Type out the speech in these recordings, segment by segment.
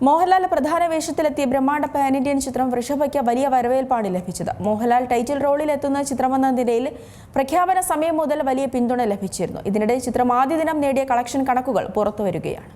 മോഹൻലാൽ പ്രധാന വേഷത്തിലെത്തിയ ബ്രഹ്മാണ്ഡ pan Indian ചിത്രം വൃഷഭയ്ക്ക് വലിയ വരവേൽപ്പാണ് ലഭിച്ചത്. മോഹൻലാൽ ടൈറ്റിൽ റോളിൽ എത്തുന്ന ചിത്രമെന്ന നിലയിൽ പ്രഖ്യാപന സമയം മുതൽ വലിയ പിന്തുണ ലഭിച്ചിരുന്നു. ഇതിനിടെ ചിത്രം ആദ്യ ദിനം നേടിയ കളക്ഷൻ കണക്കുകൾ പുറത്തുവരികയാണ്.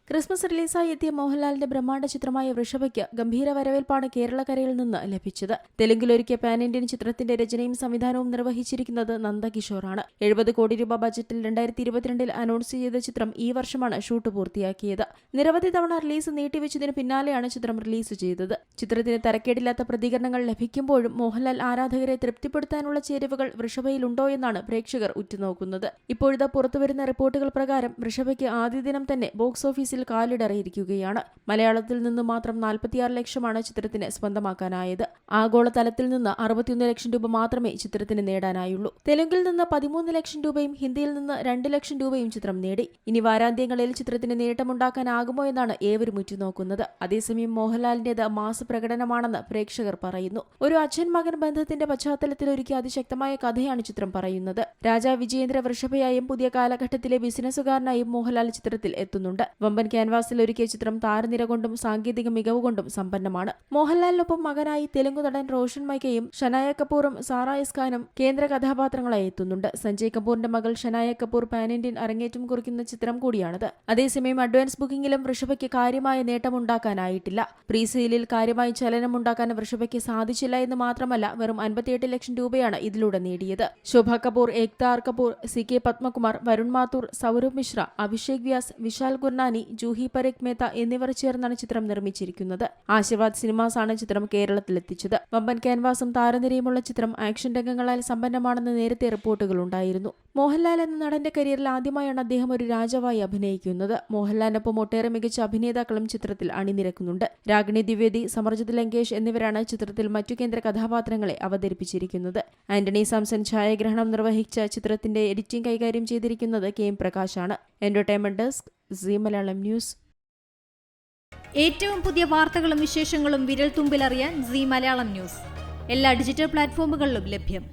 ക്രിസ്മസ് റിലീസായി എത്തിയ മോഹൻലാലിന്റെ ബ്രഹ്മാണ്ഡ ചിത്രമായ വൃഷഭയ്ക്ക് ഗംഭീര വരവേൽപ്പാണ് കേരളക്കരയിൽ നിന്ന് ലഭിച്ചത്. തെലുങ്കിലൊരുക്കിയ പാൻ ഇന്ത്യൻ ചിത്രത്തിന്റെ രചനയും സംവിധാനവും നിർവഹിച്ചിരിക്കുന്നത് നന്ദകിഷോറാണ്. 70 കോടി രൂപ ബജറ്റിൽ 2022 അനൗൺസ് ചെയ്ത ചിത്രം ഈ വർഷമാണ് ഷൂട്ട് പൂർത്തിയാക്കിയത്. നിരവധി തവണ റിലീസ് നീട്ടിവെച്ചതിന് പിന്നാലെയാണ് ചിത്രം റിലീസ് ചെയ്തത്. ചിത്രത്തിന് തരക്കേടില്ലാത്ത പ്രതികരണങ്ങൾ ലഭിക്കുമ്പോഴും മോഹൻലാൽ ആരാധകരെ തൃപ്തിപ്പെടുത്താനുള്ള ചേരുവകൾ വൃഷഭയിലുണ്ടോ എന്നാണ് പ്രേക്ഷകർ ഉറ്റുനോക്കുന്നത്. ഇപ്പോഴത്തെ പുറത്തുവരുന്ന റിപ്പോർട്ടുകൾ പ്രകാരം വൃഷഭയ്ക്ക് ആദ്യ ദിനം തന്നെ ബോക്സ് ഓഫീസിൽ കാലിടറിയിരിക്കുകയാണ്. മലയാളത്തിൽ നിന്ന് മാത്രം 46 ലക്ഷമാണ് ചിത്രത്തിന് സ്വന്തമാക്കാനായത്. ആഗോളതലത്തിൽ നിന്ന് 61 ലക്ഷം രൂപ മാത്രമേ ചിത്രത്തിന് നേടാനായുള്ളൂ. തെലുങ്കിൽ നിന്ന് 13 ലക്ഷം രൂപയും ഹിന്ദിയിൽ നിന്ന് 2 ലക്ഷം രൂപയും ചിത്രം നേടി. ഇനി വാരാന്ത്യങ്ങളിൽ ചിത്രത്തിന് നേട്ടമുണ്ടാക്കാനാകുമോ എന്നാണ് ഏവരും ഉറ്റുനോക്കുന്നത്. അതേസമയം മോഹൻലാലിന്റേത് മാസ് പ്രകടനമാണെന്ന് പ്രേക്ഷകർ പറയുന്നു. ഒരു അച്ഛൻ മകൻ ബന്ധത്തിന്റെ പശ്ചാത്തലത്തിൽ ഒരുക്കിയ അതിശക്തമായ കഥയാണ് ചിത്രം പറയുന്നത്. രാജാ വിജയേന്ദ്ര വൃഷഭയായും പുതിയ കാലഘട്ടത്തിലെ ബിസിനസ്സുകാരനായും മോഹൻലാൽ ചിത്രത്തിൽ എത്തുന്നുണ്ട്. വമ്പൻ ക്യാൻവാസിൽ ഒരുക്കിയ ചിത്രം താരനിര കൊണ്ടും സാങ്കേതിക മികവ് കൊണ്ടും സമ്പന്നമാണ്. മോഹൻലാലിനൊപ്പം മകനായി തെലുങ്ക് നടൻ റോഷൻ മൈക്കയും ഷനായ കപൂറും സാറ എസ് ഖാനും കേന്ദ്ര കഥാപാത്രങ്ങളായി എത്തുന്നുണ്ട്. സഞ്ജയ് കപൂറിന്റെ മകൾ ഷനായ കപൂർ പാൻ ഇന്ത്യൻ അരങ്ങേറ്റം കുറിക്കുന്ന ചിത്രം കൂടിയാണിത്. അതേസമയം അഡ്വാൻസ് ബുക്കിംഗിലും വൃഷഭയ്ക്ക് കാര്യമായ നേട്ടമുണ്ടാക്കാനായിട്ടില്ല. പ്രീ സെയിലിൽ കാര്യമായി ചലനമുണ്ടാക്കാൻ വൃഷഭയ്ക്ക് സാധിച്ചില്ല എന്ന് മാത്രമല്ല, വെറും 58 ലക്ഷം രൂപയാണ് ഇതിലൂടെ നേടിയത്. ശോഭ കപൂർ, ഏക്താർ കപൂർ, CK പത്മകുമാർ, വരുൺ മാത്തൂർ, സൗരഭ് മിശ്ര, അഭിഷേക് വ്യാസ്, വിശാൽ ഗുർനാനി, ജൂഹി പരേഖ് മേത്ത എന്നിവർ ചേർന്നാണ് ചിത്രം നിർമ്മിച്ചിരിക്കുന്നത്. ആശീർവാദ് സിനിമാസാണ് ചിത്രം കേരളത്തിലെത്തിച്ചത്. വമ്പൻ ക്യാൻവാസും താരനിരയുമുള്ള ചിത്രം ആക്ഷൻ രംഗങ്ങളാൽ സമ്പന്നമാണെന്ന് നേരത്തെ റിപ്പോർട്ടുകൾ ഉണ്ടായിരുന്നു. മോഹൻലാൽ എന്ന നടന്റെ കരിയറിൽ ആദ്യമായാണ് അദ്ദേഹം ഒരു രാജാവായി അഭിനയിക്കുന്നത്. മോഹൻലാലിനൊപ്പം ഒട്ടേറെ മികച്ച അഭിനേതാക്കളും ചിത്രത്തിൽ അണിനിരക്കുന്നുണ്ട്. രാഗിണി ദ്വിവേദി, സമർജിത് ലങ്കേഷ് എന്നിവരാണ് ചിത്രത്തിൽ മറ്റു കേന്ദ്ര കഥാപാത്രങ്ങളെ അവതരിപ്പിച്ചിരിക്കുന്നത്. ആന്റണി സാംസൺ ഛായാഗ്രഹണം നിർവഹിച്ച ചിത്രത്തിന്റെ എഡിറ്റിംഗ് കൈകാര്യം ചെയ്തിരിക്കുന്നത് KM പ്രകാശാണ്. Entertainment desk, Zee Malayalam news. ഏറ്റവും പുതിയ വാർത്തകളും വിശേഷങ്ങളും വിരൽ തുമ്പിലറിയാൻ സീ മലയാളം ന്യൂസ് എല്ലാ ഡിജിറ്റൽ പ്ലാറ്റ്ഫോമുകളിലും ലഭ്യം.